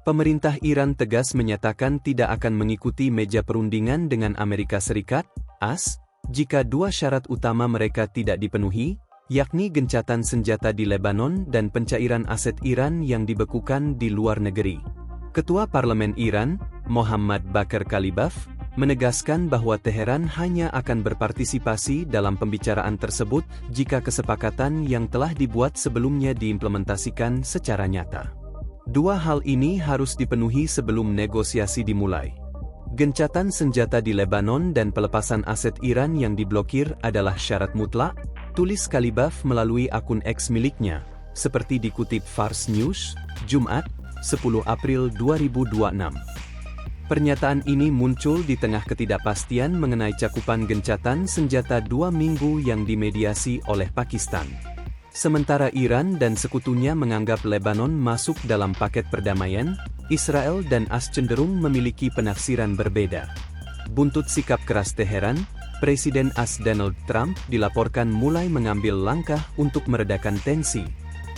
Pemerintah Iran tegas menyatakan tidak akan mengikuti meja perundingan dengan Amerika Serikat, AS, jika dua syarat utama mereka tidak dipenuhi, yakni gencatan senjata di Lebanon dan pencairan aset Iran yang dibekukan di luar negeri. Ketua Parlemen Iran, Mohammad Bakir Kalibaf, menegaskan bahwa Teheran hanya akan berpartisipasi dalam pembicaraan tersebut jika kesepakatan yang telah dibuat sebelumnya diimplementasikan secara nyata. Dua hal ini harus dipenuhi sebelum negosiasi dimulai. Gencatan senjata di Lebanon dan pelepasan aset Iran yang diblokir adalah syarat mutlak, tulis Kalibaf melalui akun X miliknya, seperti dikutip Fars News, Jumat, 10 April 2026. Pernyataan ini muncul di tengah ketidakpastian mengenai cakupan gencatan senjata 2 minggu yang dimediasi oleh Pakistan. Sementara Iran dan sekutunya menganggap Lebanon masuk dalam paket perdamaian, Israel dan AS cenderung memiliki penafsiran berbeda. Buntut sikap keras Teheran, Presiden AS Donald Trump dilaporkan mulai mengambil langkah untuk meredakan tensi.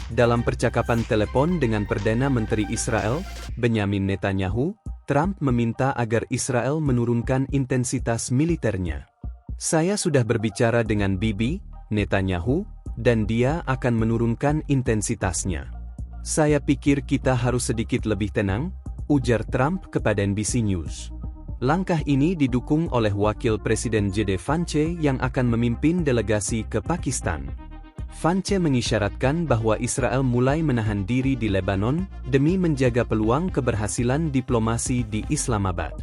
Dalam percakapan telepon dengan Perdana Menteri Israel, Benyamin Netanyahu, Trump meminta agar Israel menurunkan intensitas militernya. "Saya sudah berbicara dengan Bibi, Netanyahu, dan dia akan menurunkan intensitasnya. Saya pikir kita harus sedikit lebih tenang," ujar Trump kepada NBC News. Langkah ini didukung oleh Wakil Presiden JD Vance yang akan memimpin delegasi ke Pakistan. Vance mengisyaratkan bahwa Israel mulai menahan diri di Lebanon demi menjaga peluang keberhasilan diplomasi di Islamabad.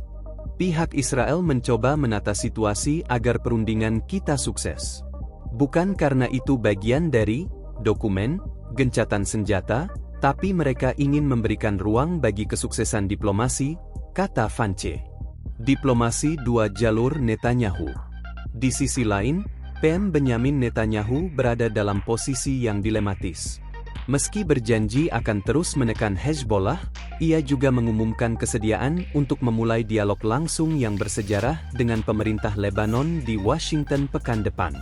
Pihak Israel mencoba menata situasi agar perundingan kita sukses. Bukan karena itu bagian dari dokumen gencatan senjata, tapi mereka ingin memberikan ruang bagi kesuksesan diplomasi, kata Vance. Diplomasi dua jalur Netanyahu. Di sisi lain, PM Benyamin Netanyahu berada dalam posisi yang dilematis. Meski berjanji akan terus menekan Hezbollah, ia juga mengumumkan kesediaan untuk memulai dialog langsung yang bersejarah dengan pemerintah Lebanon di Washington pekan depan.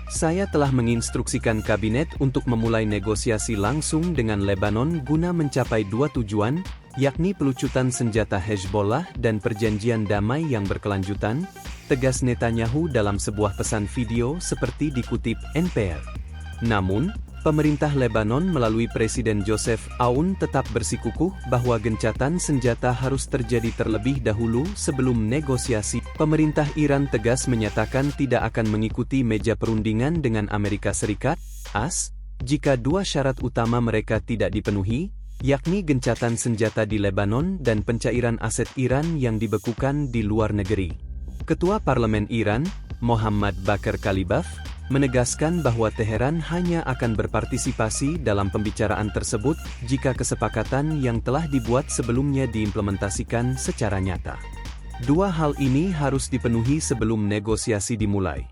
"Saya telah menginstruksikan kabinet untuk memulai negosiasi langsung dengan Lebanon guna mencapai dua tujuan, yakni pelucutan senjata Hezbollah dan perjanjian damai yang berkelanjutan," tegas Netanyahu dalam sebuah pesan video seperti dikutip NPR. Namun, pemerintah Lebanon melalui Presiden Joseph Aoun tetap bersikukuh bahwa gencatan senjata harus terjadi terlebih dahulu sebelum negosiasi. Pemerintah Iran tegas menyatakan tidak akan mengikuti meja perundingan dengan Amerika Serikat, AS, jika dua syarat utama mereka tidak dipenuhi, yakni gencatan senjata di Lebanon dan pencairan aset Iran yang dibekukan di luar negeri. Ketua Parlemen Iran, Mohammad Bakir Kalibaf, menegaskan bahwa Teheran hanya akan berpartisipasi dalam pembicaraan tersebut jika kesepakatan yang telah dibuat sebelumnya diimplementasikan secara nyata. Dua hal ini harus dipenuhi sebelum negosiasi dimulai.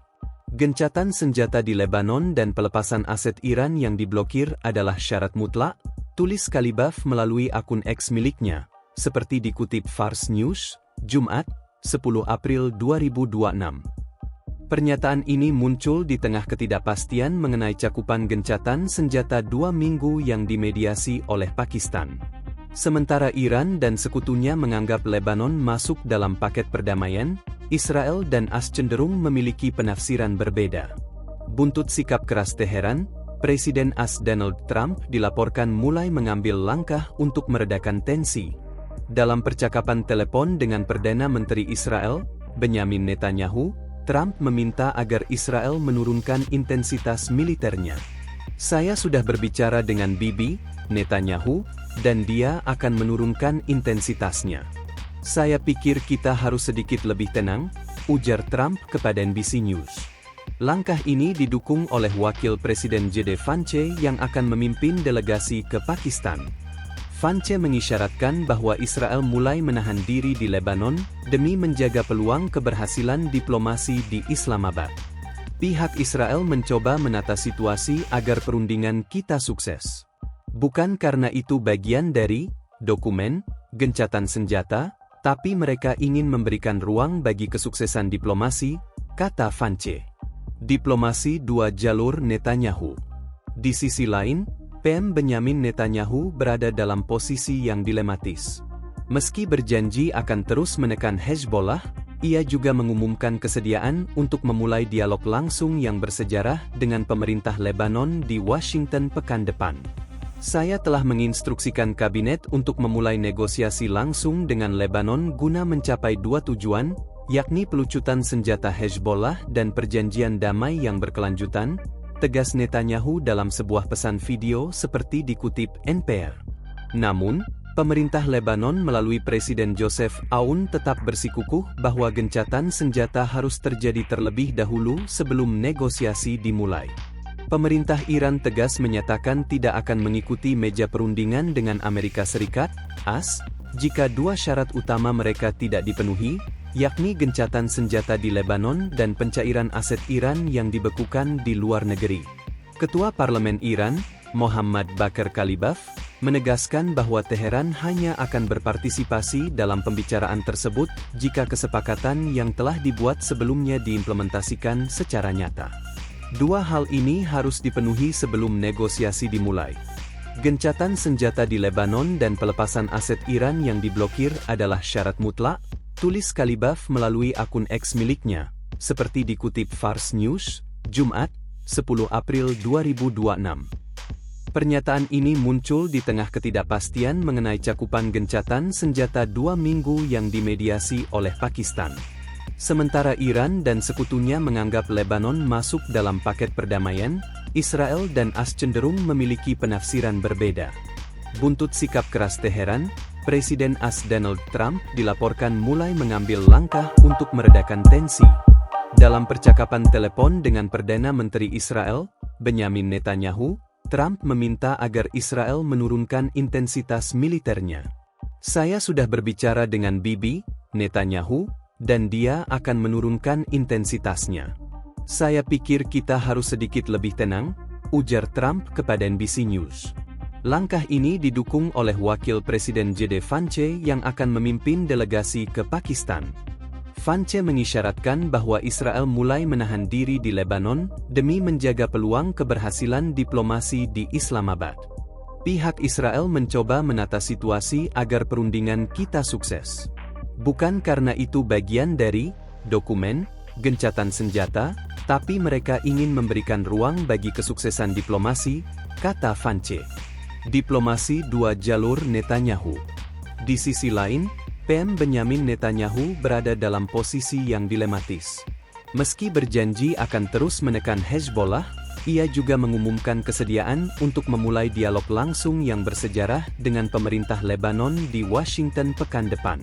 Gencatan senjata di Lebanon dan pelepasan aset Iran yang diblokir adalah syarat mutlak, tulis Kalibaf melalui akun X miliknya, seperti dikutip Fars News, Jumat, 10 April 2026. Pernyataan ini muncul di tengah ketidakpastian mengenai cakupan gencatan senjata 2 minggu yang dimediasi oleh Pakistan. Sementara Iran dan sekutunya menganggap Lebanon masuk dalam paket perdamaian, Israel dan AS cenderung memiliki penafsiran berbeda. Buntut sikap keras Teheran, Presiden AS Donald Trump dilaporkan mulai mengambil langkah untuk meredakan tensi. Dalam percakapan telepon dengan Perdana Menteri Israel, Benyamin Netanyahu, Trump meminta agar Israel menurunkan intensitas militernya. "Saya sudah berbicara dengan Bibi, Netanyahu, dan dia akan menurunkan intensitasnya. Saya pikir kita harus sedikit lebih tenang," ujar Trump kepada NBC News. Langkah ini didukung oleh Wakil Presiden JD Vance yang akan memimpin delegasi ke Pakistan. Vance mengisyaratkan bahwa Israel mulai menahan diri di Lebanon demi menjaga peluang keberhasilan diplomasi di Islamabad. Pihak Israel mencoba menata situasi agar perundingan kita sukses. Bukan karena itu bagian dari dokumen gencatan senjata, tapi mereka ingin memberikan ruang bagi kesuksesan diplomasi, kata Vance. Diplomasi dua jalur Netanyahu. Di sisi lain, PM Benyamin Netanyahu berada dalam posisi yang dilematis. Meski berjanji akan terus menekan Hezbollah, ia juga mengumumkan kesediaan untuk memulai dialog langsung yang bersejarah dengan pemerintah Lebanon di Washington pekan depan. Saya telah menginstruksikan kabinet untuk memulai negosiasi langsung dengan Lebanon guna mencapai dua tujuan, yakni pelucutan senjata Hezbollah dan perjanjian damai yang berkelanjutan, tegas Netanyahu dalam sebuah pesan video seperti dikutip NPR. Namun, pemerintah Lebanon melalui Presiden Joseph Aoun tetap bersikukuh bahwa gencatan senjata harus terjadi terlebih dahulu sebelum negosiasi dimulai. Pemerintah Iran tegas menyatakan tidak akan mengikuti meja perundingan dengan Amerika Serikat, AS, jika dua syarat utama mereka tidak dipenuhi, yakni gencatan senjata di Lebanon dan pencairan aset Iran yang dibekukan di luar negeri. Ketua Parlemen Iran, Mohammad Bakr Kalibaf, menegaskan bahwa Teheran hanya akan berpartisipasi dalam pembicaraan tersebut jika kesepakatan yang telah dibuat sebelumnya diimplementasikan secara nyata. Dua hal ini harus dipenuhi sebelum negosiasi dimulai. Gencatan senjata di Lebanon dan pelepasan aset Iran yang diblokir adalah syarat mutlak, tulis Kalibaf melalui akun X miliknya, seperti dikutip Fars News, Jumat, 10 April 2026. Pernyataan ini muncul di tengah ketidakpastian mengenai cakupan gencatan senjata 2 minggu yang dimediasi oleh Pakistan. Sementara Iran dan sekutunya menganggap Lebanon masuk dalam paket perdamaian, Israel dan AS cenderung memiliki penafsiran berbeda. Buntut sikap keras Teheran, Presiden AS Donald Trump dilaporkan mulai mengambil langkah untuk meredakan tensi. Dalam percakapan telepon dengan Perdana Menteri Israel, Benyamin Netanyahu, Trump meminta agar Israel menurunkan intensitas militernya. "Saya sudah berbicara dengan Bibi, Netanyahu, dan dia akan menurunkan intensitasnya. Saya pikir kita harus sedikit lebih tenang," ujar Trump kepada NBC News. Langkah ini didukung oleh Wakil Presiden JD Vance yang akan memimpin delegasi ke Pakistan. Vance mengisyaratkan bahwa Israel mulai menahan diri di Lebanon demi menjaga peluang keberhasilan diplomasi di Islamabad. Pihak Israel mencoba menata situasi agar perundingan kita sukses. Bukan karena itu bagian dari dokumen gencatan senjata, tapi mereka ingin memberikan ruang bagi kesuksesan diplomasi, kata Vance. Diplomasi dua jalur Netanyahu. Di sisi lain, PM Benyamin Netanyahu berada dalam posisi yang dilematis. Meski berjanji akan terus menekan Hezbollah, ia juga mengumumkan kesediaan untuk memulai dialog langsung yang bersejarah dengan pemerintah Lebanon di Washington pekan depan.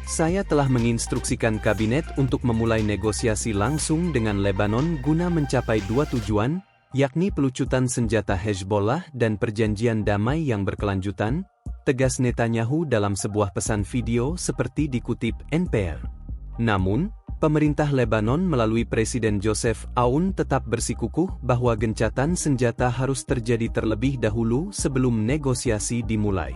"Saya telah menginstruksikan kabinet untuk memulai negosiasi langsung dengan Lebanon guna mencapai dua tujuan, yakni pelucutan senjata Hezbollah dan perjanjian damai yang berkelanjutan," tegas Netanyahu dalam sebuah pesan video seperti dikutip NPR. Namun, pemerintah Lebanon melalui Presiden Joseph Aoun tetap bersikukuh bahwa gencatan senjata harus terjadi terlebih dahulu sebelum negosiasi dimulai.